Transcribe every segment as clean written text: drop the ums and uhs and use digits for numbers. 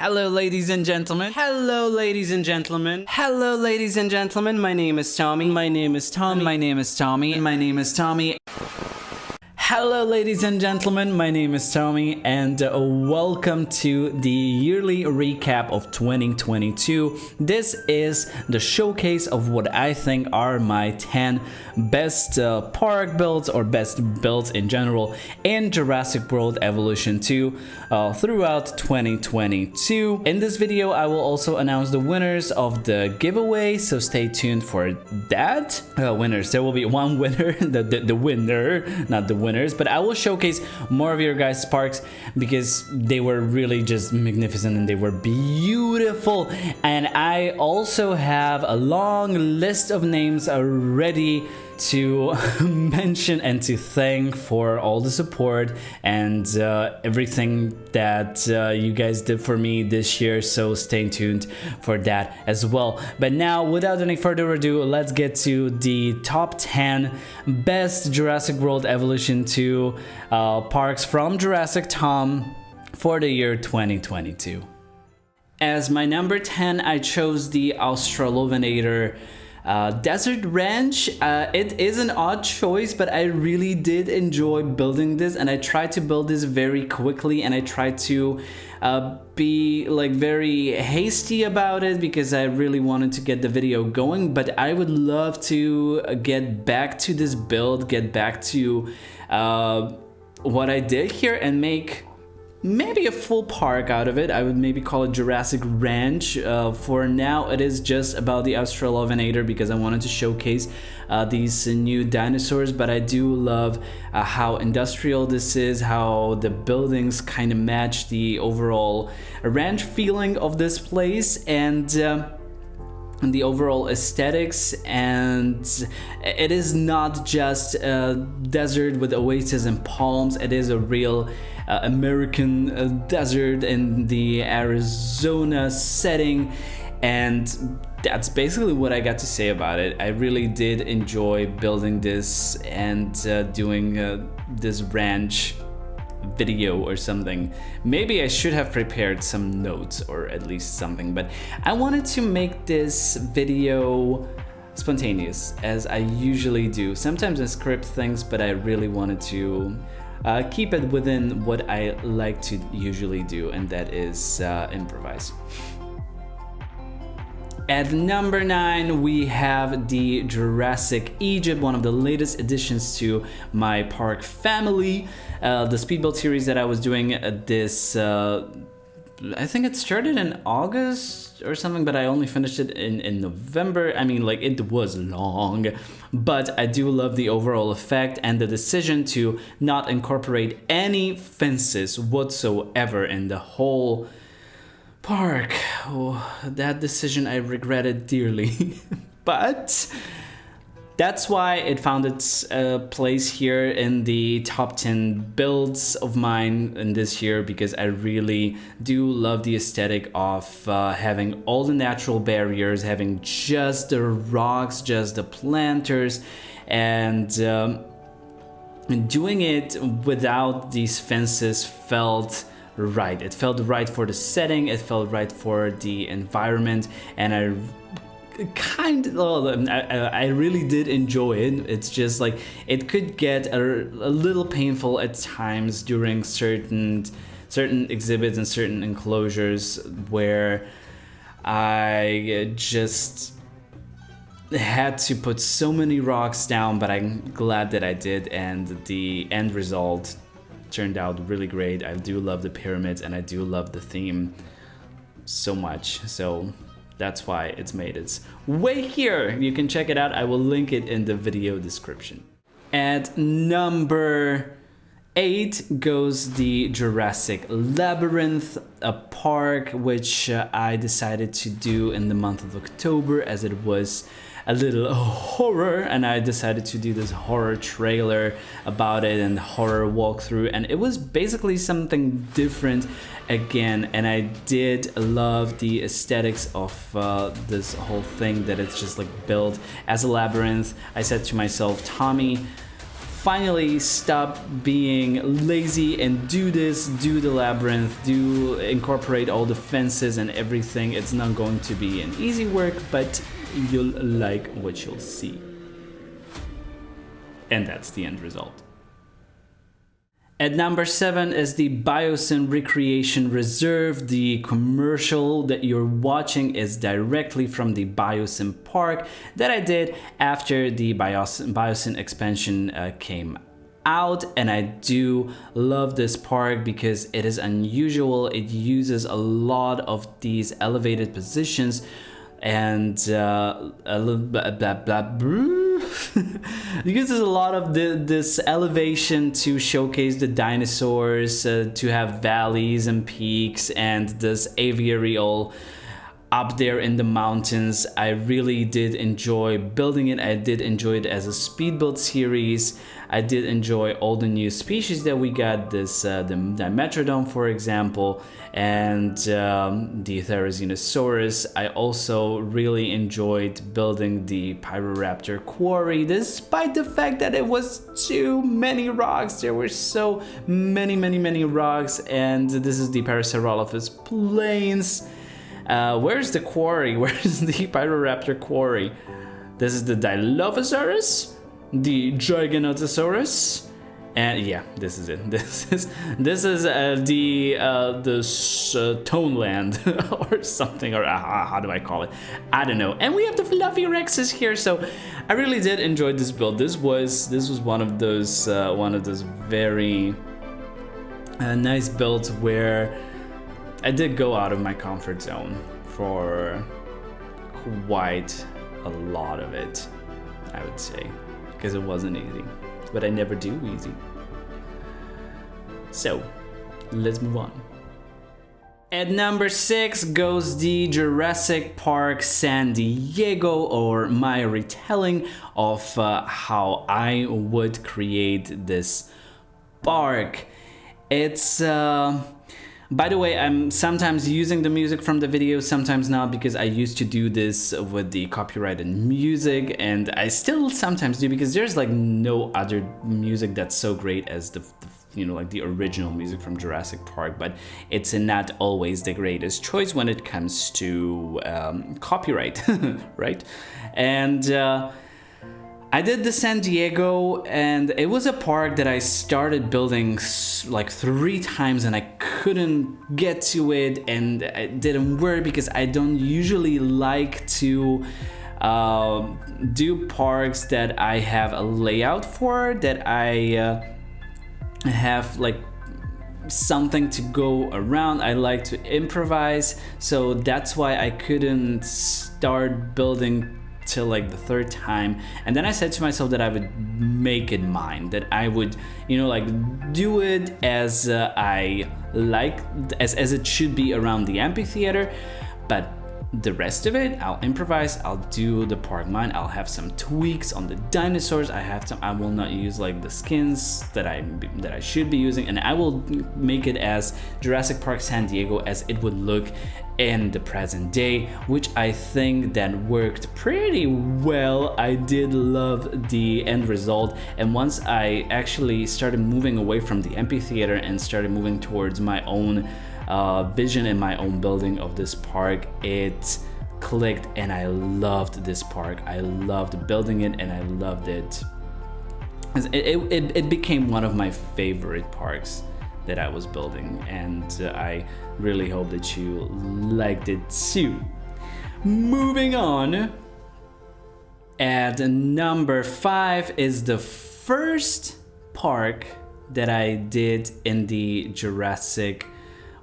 Hello, ladies and gentlemen. Hello, ladies and gentlemen. Hello, ladies and gentlemen. My name is Tommy. My name is Tommy. My name is Tommy. My name is Tommy. Hello, ladies and gentlemen, my name is Tommy, and welcome to the yearly recap of 2022. This is the showcase of what I think are my 10 best park builds or best builds in general in Jurassic World Evolution 2 throughout 2022. In this video, I will also announce the winners of the giveaway, so stay tuned for that. Winners, there will be one winner, the winner, not the winners, but I will showcase more of your guys' parks because they were really just magnificent and they were beautiful. And I also have a long list of names ready to mention and to thank for all the support and everything that you guys did for me this year, so stay tuned for that as well. But now, without any further ado, let's get to the top 10 best Jurassic World Evolution 2 parks from Jurassic Tom for the year 2022. As my number 10, I chose the Australovenator Desert Ranch. It is an odd choice, but I really did enjoy building this, and I tried to build this very quickly, and I tried to be like very hasty about it because I really wanted to get the video going. But I would love to get back to this build, get back to what I did here and make maybe a full park out of it. I would maybe call it Jurassic Ranch. For now, it is just about the Australovenator because I wanted to showcase these new dinosaurs, but I do love how industrial this is, how the buildings kind of match the overall ranch feeling of this place, and the overall aesthetics. And it is not just a desert with oasis and palms. It is a real American desert in the Arizona setting, and that's basically what I got to say about it. I really did enjoy building this and doing this ranch video or something. Maybe I should have prepared some notes or at least something, but I wanted to make this video spontaneous as I usually do. Sometimes I script things, but I really wanted to keep it within what I like to usually do, and that is improvise. At number 9, we have the Jurassic Egypt, one of the latest additions to my park family. The speed build series that I was doing this, I think it started in August or something, but I only finished it in November. I mean, like, it was long, but I do love the overall effect and the decision to not incorporate any fences whatsoever in the whole park. Oh, that decision I regretted dearly. But that's why it found its place here in the top 10 builds of mine in this year, because I really do love the aesthetic of having all the natural barriers, having just the rocks, just the planters, and doing it without these fences felt right. It felt right for the setting, it felt right for the environment, and I really did enjoy it. It's just like it could get a little painful at times during certain exhibits and certain enclosures where I just had to put so many rocks down, but I'm glad that I did, and the end result turned out really great. I do love the pyramids and I do love the theme so much, so that's why it's made its way here. You can check it out. I will link it in the video description. At number 8 goes the Jurassic Labyrinth, a park which I decided to do in the month of October as it was a little horror, and I decided to do this horror trailer about it and horror walkthrough, and it was basically something different again, and I did love the aesthetics of this whole thing, that it's just like built as a labyrinth. I said to myself, Tommy, finally stop being lazy and do this, do the labyrinth, do incorporate all the fences and everything. It's not going to be an easy work, but you'll like what you'll see. And that's the end result. At number 7 is the Biosyn Recreation Reserve. The commercial that you're watching is directly from the Biosyn Park that I did after the Biosyn expansion came out. And I do love this park because it is unusual. It uses a lot of these elevated positions and a little blah blah blah. Because there's a lot of this elevation to showcase the dinosaurs, to have valleys and peaks, and this aviary all up there in the mountains. I really did enjoy building it. I did enjoy it as a speed build series. I did enjoy all the new species that we got, this the Dimetrodon, for example, and the Therizinosaurus. I also really enjoyed building the Pyroraptor quarry, despite the fact that it was too many rocks. There were so many rocks, and this is the Parasaurolophus plains. Where's the quarry? Where's the Pyroraptor quarry? This is the Dilophosaurus, the Giganotosaurus, and yeah, this is it. This is the Toneland or something, or how do I call it? I don't know. And we have the Fluffy Rexes here, so I really did enjoy this build. This was one of those very nice builds where I did go out of my comfort zone for quite a lot of it, I would say, because it wasn't easy, but I never do easy. So, let's move on. At number 6 goes the Jurassic Park San Diego, or my retelling of how I would create this park. It's by the way, I'm sometimes using the music from the video, sometimes not, because I used to do this with the copyrighted music, and I still sometimes do, because there's like no other music that's so great as the like the original music from Jurassic Park, but it's not always the greatest choice when it comes to copyright, right? And I did the San Diego, and it was a park that I started building like 3 times, and I couldn't get to it, and it didn't work because I don't usually like to do parks that I have a layout for, that I have like something to go around. I like to improvise, so that's why I couldn't start building till like the 3rd time. And then I said to myself that I would make it mine, that I would like do it as I like, as it should be around the amphitheater, but the rest of it I'll improvise. I'll do the park mine. I'll have some tweaks on the dinosaurs. I will not use like the skins that I should be using, and I will make it as Jurassic Park San Diego as it would look in the present day, which I think that worked pretty well. I did love the end result, and once I actually started moving away from the amphitheater and started moving towards my own vision and my own building of this park, it clicked, and I loved this park. I loved building it, and I loved it. It became one of my favorite parks that I was building, and I really hope that you liked it too. Moving on, at number 5 is the first park that I did in the Jurassic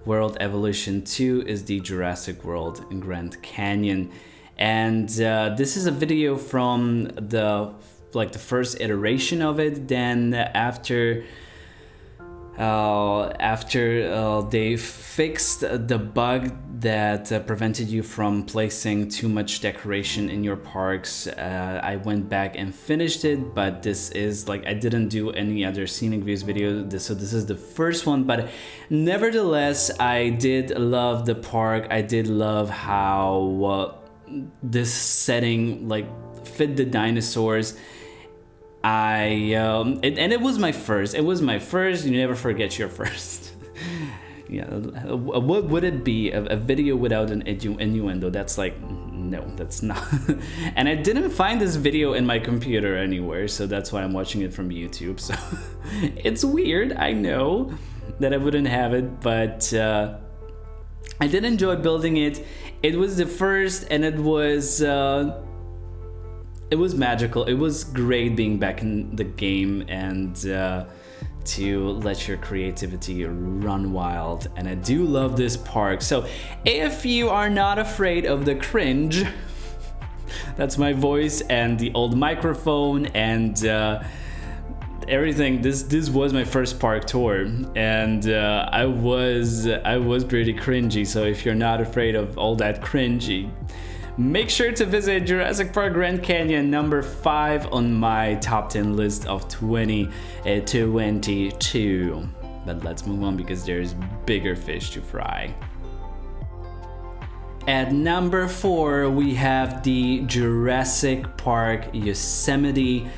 World Evolution 2, is the Jurassic World in Grand Canyon. And this is a video from the first iteration of it. Then after they fixed the bug that prevented you from placing too much decoration in your parks, I went back and finished it. But this is I didn't do any other scenic views video, so this is the first one. But nevertheless, I did love the park. I did love how this setting fit the dinosaurs. and it was my first. It was my first. You never forget your first. Yeah, what would it be? A video without an innuendo? That's like, no, that's not. And I didn't find this video in my computer anywhere, so that's why I'm watching it from YouTube. So it's weird, I know, that I wouldn't have it, but I did enjoy building it. It was the first, and it was magical. It was great being back in the game and to let your creativity run wild. And I do love this park. So if you are not afraid of the cringe, that's my voice and the old microphone and everything. This was my first park tour, and I was pretty cringy. So if you're not afraid of all that cringy, make sure to visit Jurassic Park Grand Canyon, number 5 on my top 10 list of 2022. But let's move on because there's bigger fish to fry. At number 4, we have the Jurassic Park Yosemite,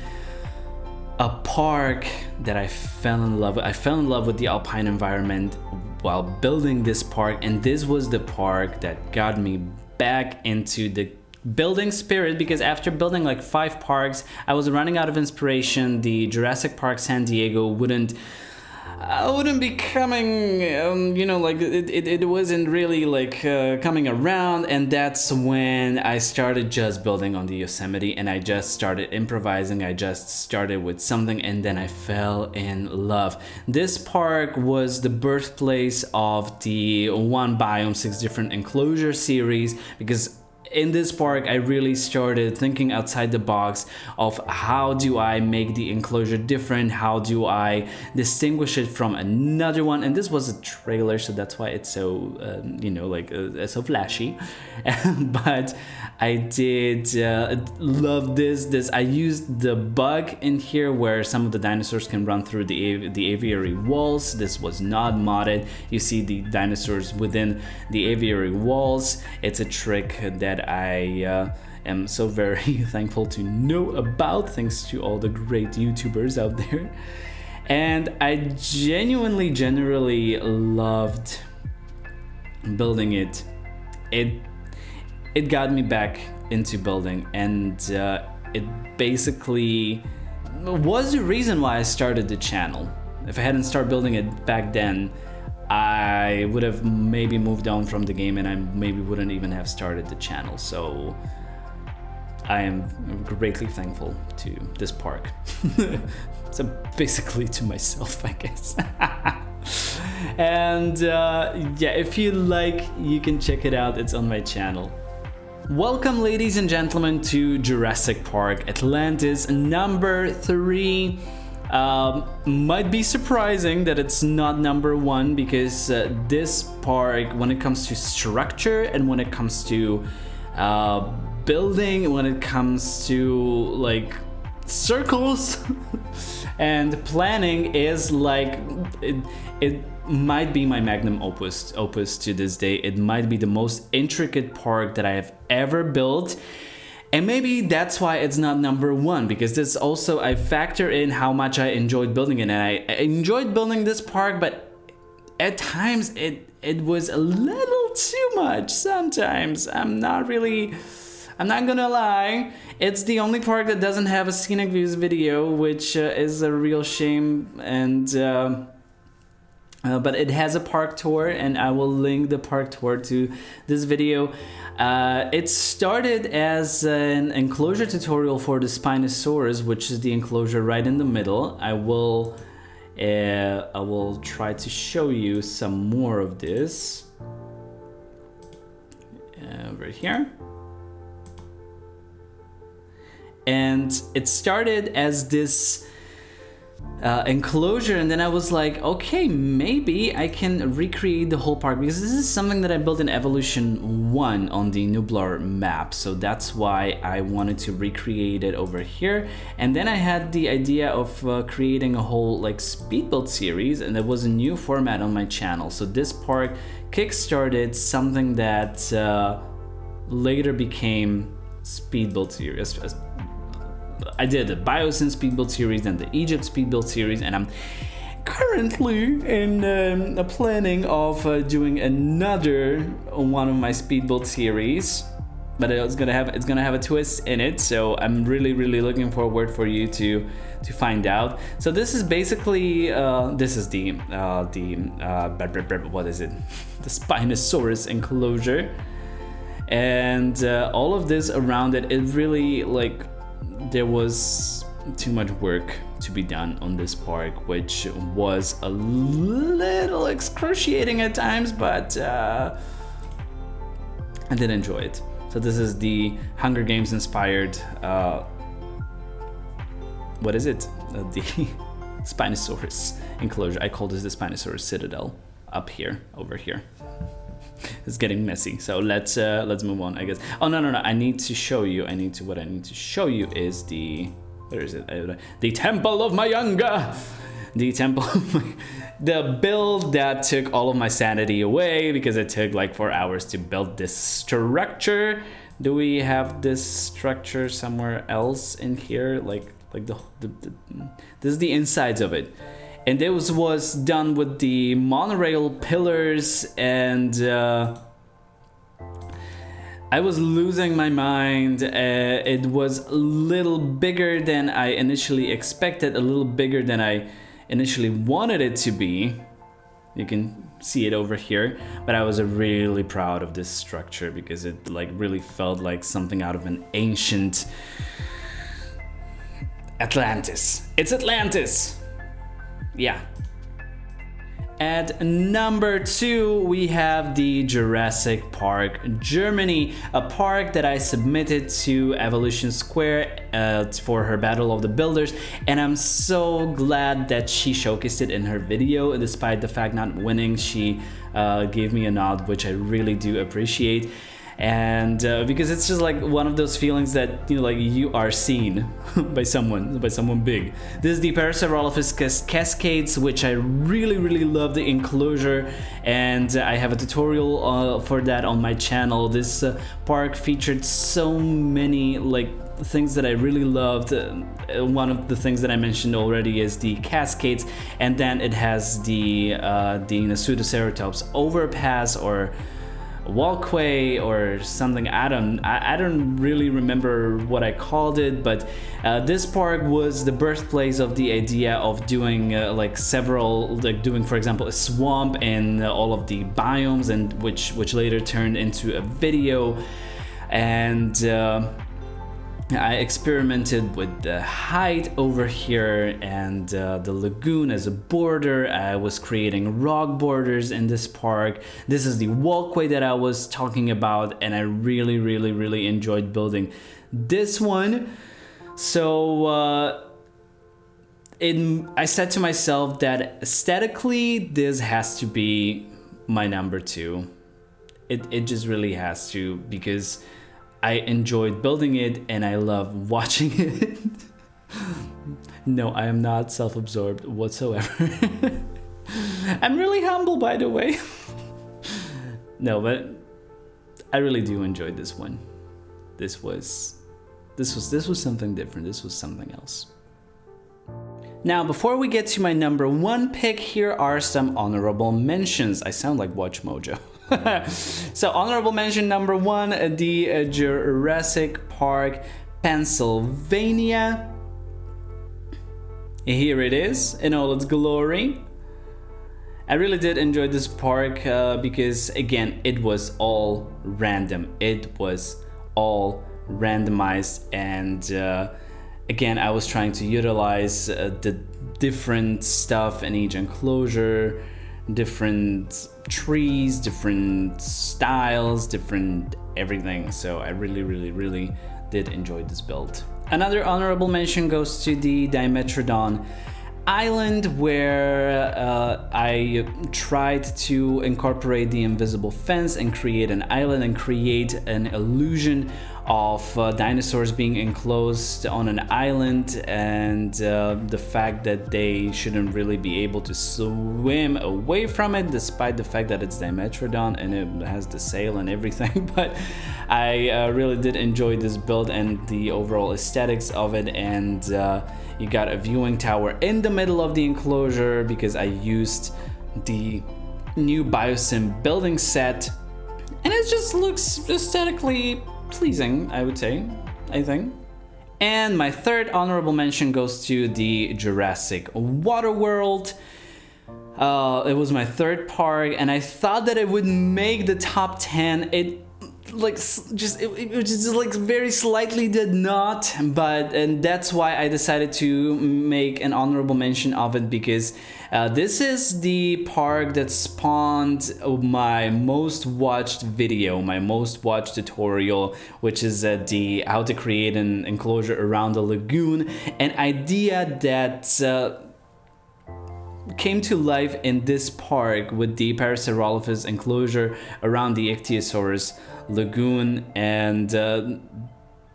a park that I fell in love with. I fell in love with the alpine environment while building this park, and this was the park that got me back into the building spirit, because after building like 5 parks, I was running out of inspiration. The Jurassic Park San Diego wouldn't be coming, like it wasn't really like coming around, and that's when I started just building on the Yosemite, and I just started improvising. I just started with something, and then I fell in love. This park was the birthplace of the One Biome 6 Different Enclosure series, because in this park, I really started thinking outside the box of how do I make the enclosure different? How do I distinguish it from another one? And this was a trailer, so that's why it's so, so flashy. But I did love this. I used the bug in here where some of the dinosaurs can run through the aviary walls. This was not modded. You see the dinosaurs within the aviary walls. It's a trick that I am so very thankful to know about, thanks to all the great YouTubers out there. And I generally loved building it. It got me back into building, and it basically was the reason why I started the channel. If I hadn't started building it back then, I would have maybe moved on from the game, and I maybe wouldn't even have started the channel. So I am greatly thankful to this park. So basically to myself, I guess. And if you like, you can check it out. It's on my channel. Welcome, ladies and gentlemen, to Jurassic Park Atlantis, number 3. Might be surprising that it's not number 1, because this park, when it comes to structure and when it comes to building, when it comes to like circles and planning, is like it might be my magnum opus to this day. It might be the most intricate park that I have ever built. And maybe that's why it's not number 1, because this also, I factor in how much I enjoyed building it. And I enjoyed building this park, but at times it was a little too much sometimes. I'm not gonna lie. It's the only park that doesn't have a scenic views video, which is a real shame. And but it has a park tour, and I will link the park tour to this video. It started as an enclosure tutorial for the Spinosaurus, which is the enclosure right in the middle. I will try to show you some more of this over here. And it started as this enclosure, and then I was like, okay, maybe I can recreate the whole park, because this is something that I built in Evolution 1 on the Nublar map, so that's why I wanted to recreate it over here. And then I had the idea of creating a whole like speed build series, and it was a new format on my channel. So this park kickstarted something that later became speed build series. I did the Biosyn speed build series and the Egypt speed build series, and I'm currently in a planning of doing another one of my speed build series, but it's gonna have a twist in it. So I'm really looking forward for you to find out. So this is basically this is the what is it? The Spinosaurus enclosure, and all of this around it. It really, like, there was too much work to be done on this park, which was a little excruciating at times, but I did enjoy it. So this is the Hunger Games inspired, what is it? The Spinosaurus enclosure. I call this the Spinosaurus Citadel up here, over here. It's getting messy, so let's move on, I guess. Oh no, I need to show you. What I need to show you is the, where is it? The Temple of Mayanga. The Temple of the build that took all of my sanity away, because it took like 4 hours to build this structure. Do we have this structure somewhere else in here? Like the this is the insides of it. And this was done with the monorail pillars, and I was losing my mind. It was a little bigger than I initially expected, a little bigger than I initially wanted it to be. You can see it over here, but I was really proud of this structure because it like really felt like something out of an ancient Atlantis. It's Atlantis! Yeah. At number 2, we have the Jurassic Park Germany, a park that I submitted to Evolution Square for her Battle of the Builders, and I'm so glad that she showcased it in her video. Despite the fact not winning, she gave me a nod, which I really do appreciate. And because it's just like one of those feelings that, you know, like you are seen by someone big. This is the Parasaurolophus Cascades, which I really love the enclosure, and I have a tutorial for that on my channel. This park featured so many like things that I really loved. One of the things that I mentioned already is the cascades, and then it has the Pseudoceratops overpass or walkway or something. I don't really remember what I called it, but this park was the birthplace of the idea of doing doing, for example, a swamp in all of the biomes, and which later turned into a video. And I experimented with the height over here and the lagoon as a border. I was creating rock borders in this park. This is the walkway that I was talking about, and I really enjoyed building this one. So I said to myself that aesthetically this has to be my number 2. It just really has to, because I enjoyed building it and I love watching it. No, I am not self-absorbed whatsoever. I'm really humble, by the way. No, but I really do enjoy this one. This was something different. This was something else. Now, before we get to my number 1 pick, here are some honorable mentions. I sound like Watch Mojo. So honorable mention number 1, the Jurassic Park Pennsylvania. Here it is in all its glory. I really did enjoy this park because, again, it was all random. It was all randomized, and again, I was trying to utilize the different stuff in each enclosure, different trees, different styles, different everything. So I really did enjoy this build. Another honorable mention goes to the Dimetrodon Island, where I tried to incorporate the invisible fence and create an island and create an illusion of dinosaurs being enclosed on an island, and the fact that they shouldn't really be able to swim away from it, despite the fact that it's Dimetrodon and it has the sail and everything. But I really did enjoy this build and the overall aesthetics of it. And you got a viewing tower in the middle of the enclosure because I used the new Biosim building set, and it just looks aesthetically pleasing, I would say, I think. And my third honorable mention goes to the Jurassic Water World. It was my third park, and I thought that it would make the top 10. It just like very slightly did not, and that's why I decided to make an honorable mention of it, because this is the park that spawned my most watched video, my most watched tutorial, which is the how to create an enclosure around the lagoon, an idea that came to life in this park with the Parasaurolophus enclosure around the Ichthyosaurus lagoon. And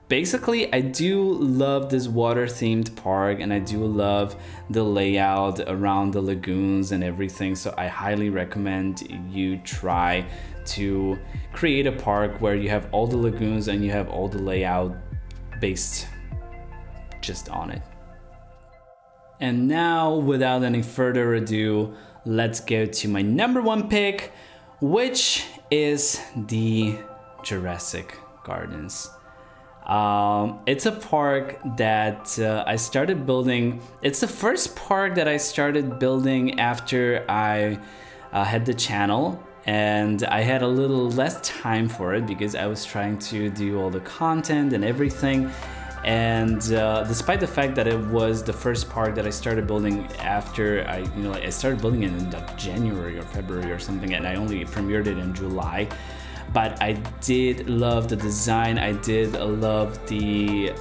basically I do love this water themed park, and I do love the layout around the lagoons and everything, so I highly recommend you try to create a park where you have all the lagoons and you have all the layout based just on it. And now, without any further ado, let's go to my number one pick, which is the Jurassic Gardens. It's a park that I started building. It's the first park that I started building after I had the channel, and I had a little less time for it because I was trying to do all the content and everything. And despite the fact that it was the first park that I started building after I started building it in like January or February or something, and I only premiered it in July. But I did love the design. I did love the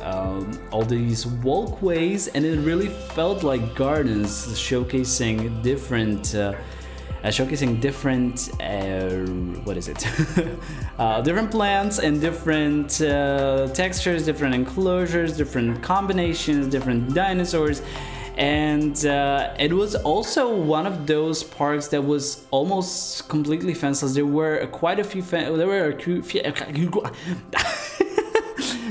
all these walkways, and it really felt like gardens, showcasing different different plants and different textures, different enclosures, different combinations, different dinosaurs. And it was also one of those parks that was almost completely fenceless. There were quite a few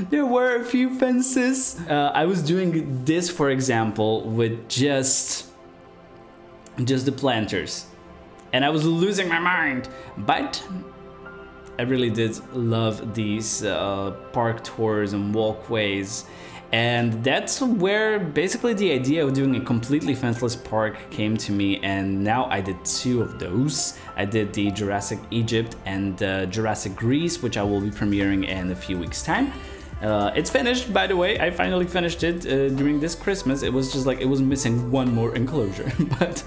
there were a few fences. I was doing this, for example, with just the planters, and I was losing my mind. But I really did love these park tours and walkways. And that's where basically the idea of doing a completely fenceless park came to me, and now I did two of those. I did the Jurassic Egypt and Jurassic Greece, which I will be premiering in a few weeks' time. It's finished, by the way. I finally finished it during this Christmas. It was just like it was missing one more enclosure. But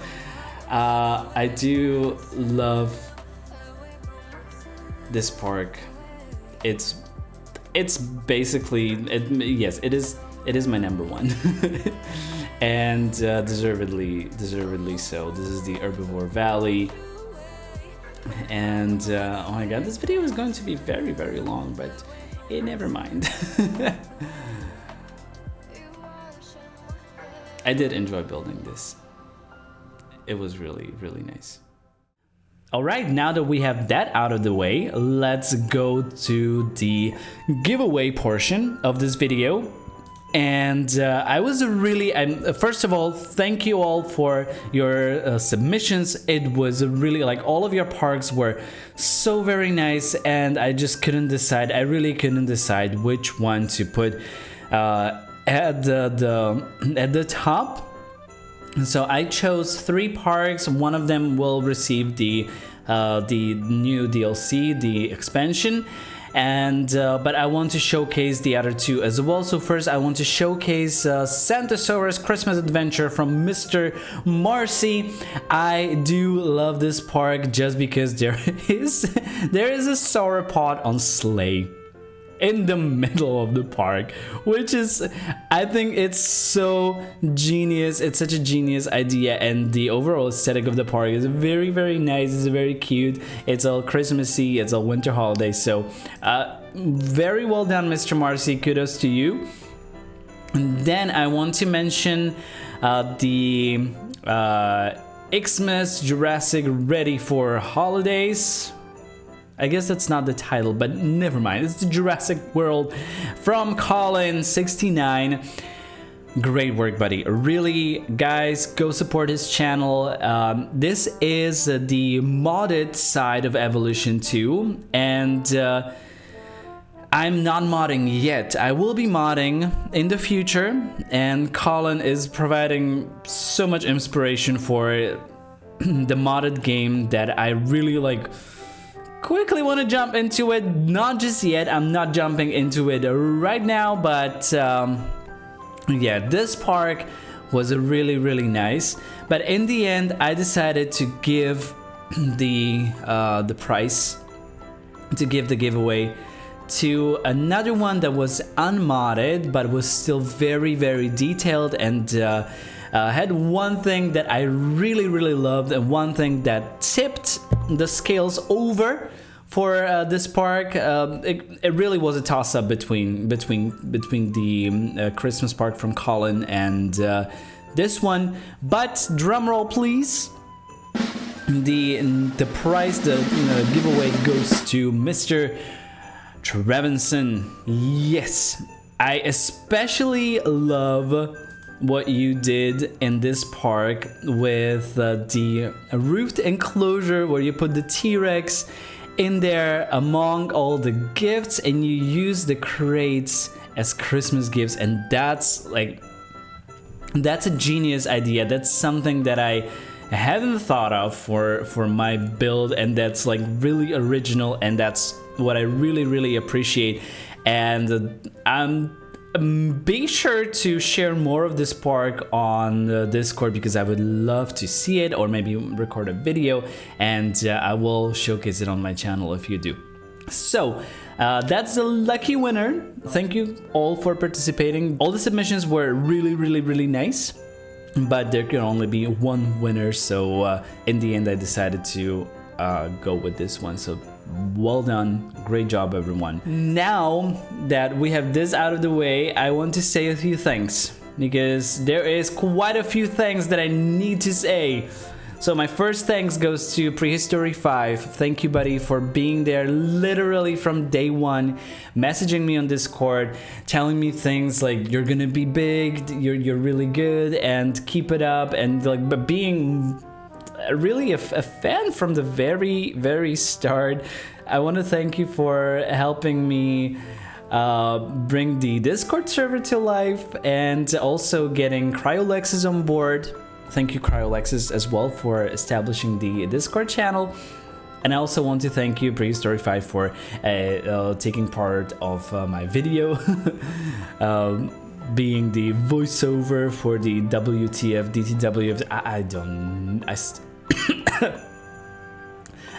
I do love this park. It's basically, yes, it is my number one. And deservedly so. This is the Herbivore Valley. And oh my god, this video is going to be very, very long, but never mind. I did enjoy building this. It was really, really nice. Alright, now that we have that out of the way, let's go to the giveaway portion of this video. And I was really, first of all, thank you all for your submissions. It was really like all of your parks were so very nice, and I just couldn't decide. I really couldn't decide which one to put at the top. So I chose 3 parks. One of them will receive the new DLC, the expansion, and but I want to showcase the other 2 as well. So first I want to showcase Santosaurus Christmas Adventure from Mr. Marcy. I do love this park just because there is a sauropod on sleigh. in the middle of the park, which is, I think it's so genius. It's such a genius idea, and the overall aesthetic of the park is very, very nice. It's very cute. It's all Christmassy. It's all winter holiday. So very well done, Mr. Marcy. Kudos to you. And then I want to mention the Xmas Jurassic Ready for Holidays. I guess that's not the title, but never mind. It's the Jurassic World from Colin69. Great work, buddy. Really, guys, go support his channel. This is the modded side of Evolution 2, and I'm not modding yet. I will be modding in the future, and Colin is providing so much inspiration for the modded game that I really like. Quickly want to jump into it. Not just yet. I'm not jumping into it right now, but yeah, this park was really, really nice. But in the end, I decided to give the prize, to give the giveaway to another one that was unmodded, but was still very, very detailed, and had one thing that I really, really loved, and one thing that tipped the scales over for this park. It really was a toss-up between the Christmas park from Colin and this one. But drum roll, please. The prize, the giveaway goes to Mr. Trevinson. Yes, I especially love what you did in this park with the roofed enclosure where you put the T-Rex in there among all the gifts, and you use the crates as Christmas gifts, and that's a genius idea. That's something that I haven't thought of for my build, and that's like really original, and that's what I really, really appreciate. And be sure to share more of this park on Discord, because I would love to see it, or maybe record a video, and I will showcase it on my channel if you do. So that's the lucky winner. Thank you all for participating. All the submissions were really, really, really nice, but there can only be one winner, so in the end I decided to go with this one. So well done, great job everyone. Now that we have this out of the way, I want to say a few things, because there is quite a few things that I need to say. So my first thanks goes to Prehistory 5. Thank you, buddy, for being there literally from day one, messaging me on Discord, telling me things like you're gonna be big, you're really good, and keep it up, and like, but being really a fan from the very, very start. I want to thank you for helping me bring the Discord server to life, and also getting Cryolexis on board. Thank you, Cryolexis, as well, for establishing the Discord channel. And I also want to thank you, Prehistory 5, for taking part of my video, being the voiceover for the WTF, DTW.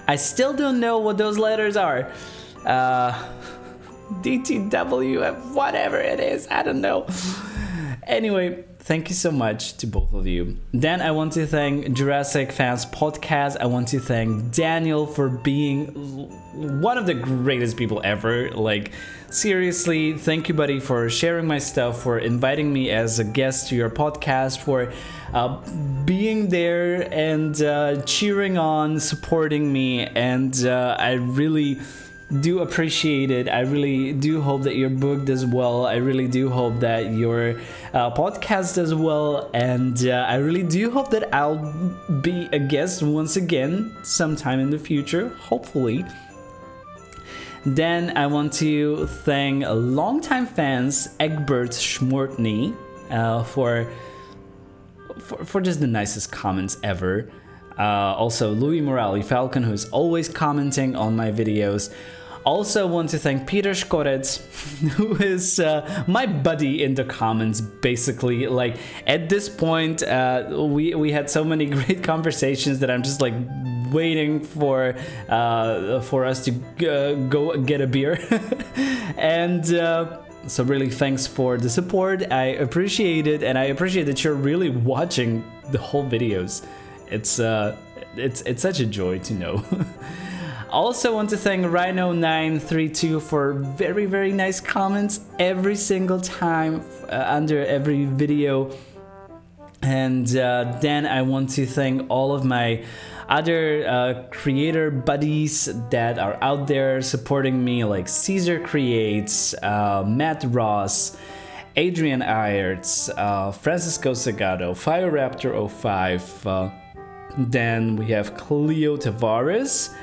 I still don't know what those letters are. DTW, whatever it is, I don't know. Anyway, thank you so much to both of you. Then I want to thank Jurassic Fans Podcast. I want to thank Daniel for being one of the greatest people ever. Like, seriously, thank you, buddy, for sharing my stuff, for inviting me as a guest to your podcast, for being there and cheering on, supporting me, and I really do appreciate it. I really do hope that your book does well. I really do hope that your podcast does well, and I really do hope that I'll be a guest once again sometime in the future, hopefully. Then I want to thank longtime fans Egbert Schmortney for just the nicest comments ever. Also Louis Morali Falcon, who's always commenting on my videos. Also want to thank Peter Skorec, who is my buddy in the comments, basically. Like, at this point, we had so many great conversations that I'm just like, waiting for us to go get a beer. And so really thanks for the support. I appreciate it, and I appreciate that you're really watching the whole videos. It's such a joy to know. Also want to thank Rhino932 for very, very nice comments every single time under every video. And then I want to thank all of my other creator buddies that are out there supporting me, like Caesar Creates, Matt Ross, Adrian Ayerts, Francisco Sagado, FireRaptor05, then we have Cleo Tavares.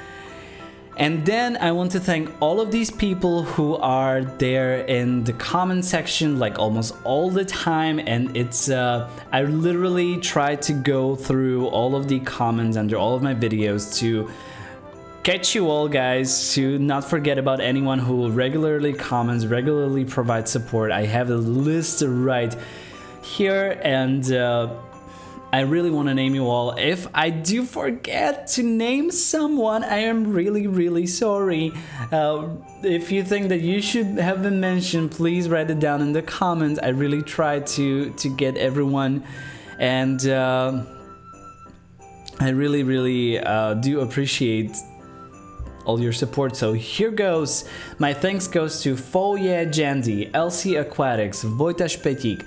And then I want to thank all of these people who are there in the comment section like almost all the time, and it's I literally try to go through all of the comments under all of my videos to catch you all, guys, to not forget about anyone who regularly comments, regularly provides support. I have a list right here, and I really want to name you all. If I do forget to name someone, I am really, really sorry. If you think that you should have been mentioned, please write it down in the comments. I really try to get everyone, and I really, really do appreciate all your support. So here goes. My thanks goes to Foye Jandy, LC Aquatics, Wojta Szpecik,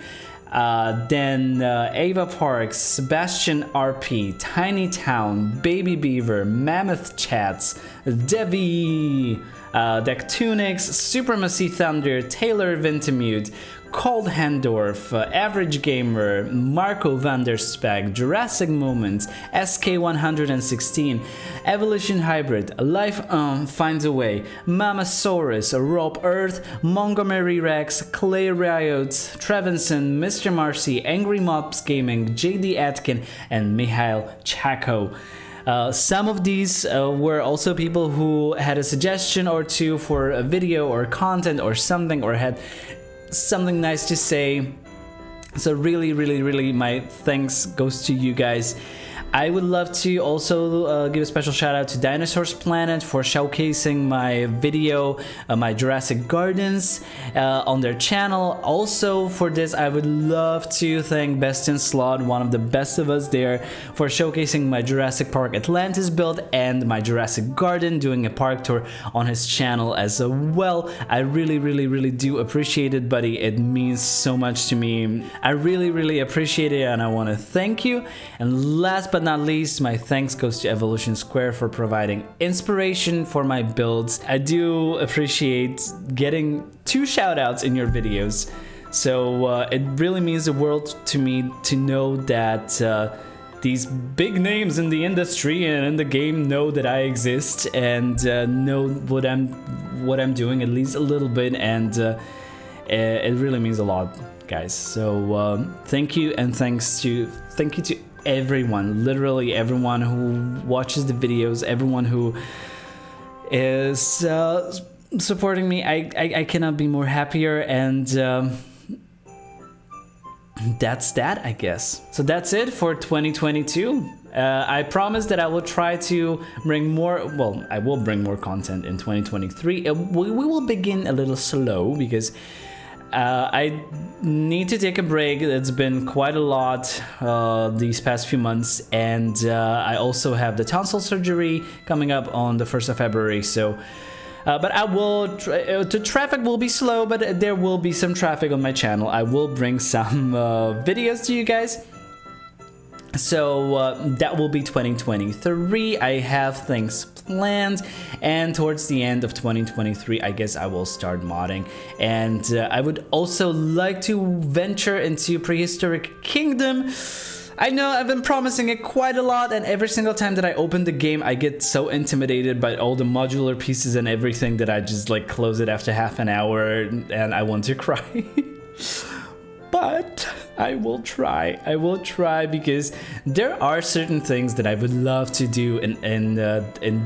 then Ava Parks, Sebastian RP, Tiny Town, Baby Beaver, Mammoth Chats, Devi, Dectunix, Supremacy Thunder, Taylor Vintimute, Cold Handorf, Average Gamer, Marco Vanderspag, Jurassic Moments, SK116, Evolution Hybrid, Life Finds a Way, Mamasaurus, Rob Earth, Montgomery Rex, Clay Riots, Trevinson, Mr. Marcy, Angry Mobs Gaming, JD Atkin, and Mihail Chaco. Some of these were also people who had a suggestion or two for a video or content or something, or had something nice to say. So really, really, really, my thanks goes to you guys. I would love to also give a special shout out to Dinosaurs Planet for showcasing my video, my Jurassic Gardens on their channel. Also for this, I would love to thank Best in Slot, one of the best of us there, for showcasing my Jurassic Park Atlantis build and my Jurassic Garden, doing a park tour on his channel as well. I really, really, really do appreciate it, buddy. It means so much to me. I really, really appreciate it, and I want to thank you. And last but not least, my thanks goes to Evolution Square for providing inspiration for my builds. I do appreciate getting 2 shoutouts in your videos, so it really means the world to me to know that these big names in the industry and in the game know that I exist and know what I'm doing, at least a little bit, and it really means a lot, guys. So thank you, and thank you to everyone, literally everyone who watches the videos, everyone who is supporting me. I cannot be more happier, and that's that, I guess. So that's it for 2022. I promise that I will try to bring more, well, I will bring more content in 2023. We will begin a little slow because I need to take a break. It's been quite a lot these past few months, and I also have the tonsil surgery coming up on the 1st of February. So, but I will. The traffic will be slow, but there will be some traffic on my channel. I will bring some videos to you guys. So that will be 2023. I have things planned, and towards the end of 2023, I guess I will start modding. And I would also like to venture into Prehistoric Kingdom. I know I've been promising it quite a lot, and every single time that I open the game, I get so intimidated by all the modular pieces and everything that I just like close it after half an hour and I want to cry. But I will try. I will try, because there are certain things that I would love to do in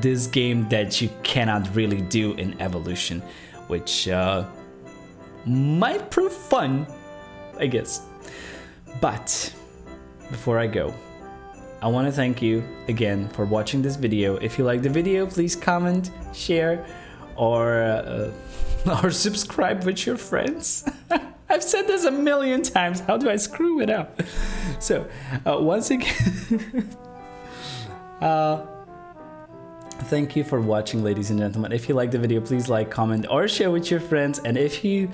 this game that you cannot really do in Evolution, which might prove fun, I guess. But before I go, I want to thank you again for watching this video. If you like the video, please comment, share, or or subscribe with your friends. I've said this a million times. How do I screw it up? So, once again, thank you for watching, ladies and gentlemen. If you like the video, please like, comment, or share with your friends. And if you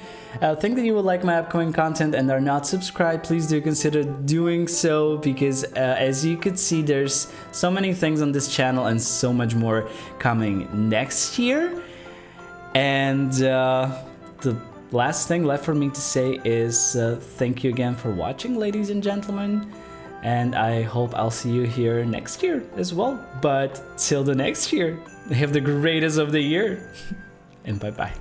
think that you would like my upcoming content and are not subscribed, please do consider doing so, because as you could see, there's so many things on this channel and so much more coming next year. And the last thing left for me to say is thank you again for watching, ladies and gentlemen. And I hope I'll see you here next year as well. But till the next year, have the greatest of the year. And bye-bye.